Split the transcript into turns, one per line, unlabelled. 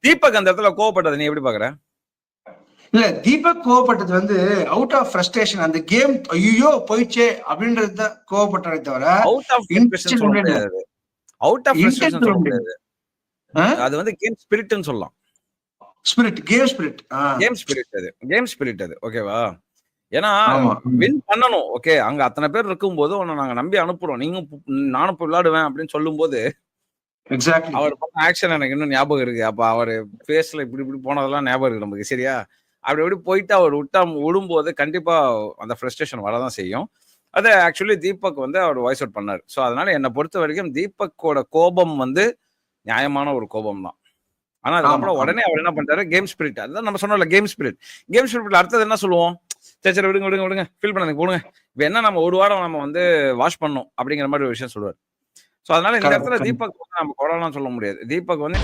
தீபக் அந்த இடத்துல கோவப்பட்டது நீ எப்படி பாக்குற?
இல்ல தீபக் கோவப்பட்டது வந்து அவுட் ஆஃப் ஃப்ரஸ்ட்ரேஷன். அந்த கேம் ஐயோ போயிடுச்சே அப்படின்றது தான் கோவப்பட்டாரே தவிர
அவுட் ஆஃப் ஃப்ரஸ்ட்ரேஷன் சொல்ல முடியாது. அவுட் ஆஃப் ஃப்ரஸ்ட்ரேஷன் சொல்ல முடியாது. அது வந்து கேம் ஸ்பிரிட்னு சொல்லலாம்.
Spirit, game spirit.
Game spirit அது. கேம் ஸ்பிரிட் அது. ஓகேவா? ஏன்னா வின் பண்ணணும். ஓகே, அங்க அத்தனை பேர் இருக்கும்போது உன்னை நாங்க நம்பி அனுப்புறோம். நானும் போய் விளையாடுவேன் அப்படின்னு சொல்லும்போது அவர் பண்ண ஆக்ஷன் எனக்கு இன்னும் ஞாபகம் இருக்கு. அப்ப அவர் ஃபேஸ்ல இப்படி இப்படி போனதெல்லாம் ஞாபகம் இருக்கு நமக்கு. சரியா? அப்படி எப்படி போயிட்டு அவர் விடும்போது கண்டிப்பா அந்த ஃப்ரஸ்ட்ரேஷன் வரதான் செய்யும். அதை ஆக்சுவலி தீபக் வந்து அவர் வாய்ஸ் அவுட் பண்ணாரு. ஸோ அதனால என்னை பொறுத்த வரைக்கும் தீபக்கோட கோபம் வந்து நியாயமான ஒரு கோபம் தான். ஆனா அதுக்கப்புறம் உடனே அவர் என்ன பண்ணிட்டாரு, கேம் ஸ்பிரிட். அதான் நம்ம சொன்னோம்ல, கேம் ஸ்பிரிட். கேம் ஸ்பிரிட்ல அடுத்தது என்ன சொல்லுவோம், சரி விடுங்க விடுங்க விடுங்க, ஃபீல் பண்ண போடுங்க, இப்ப என்ன நம்ம ஒரு வாரம் நம்ம வந்து வாஷ் பண்ணோம் அப்படிங்கிற மாதிரி ஒரு விஷயம் சொல்லுவார். ஸோ அதனால இந்த இடத்துல தீபக் வந்து நம்ம கொடலாம் சொல்ல முடியாது. தீபக் வந்து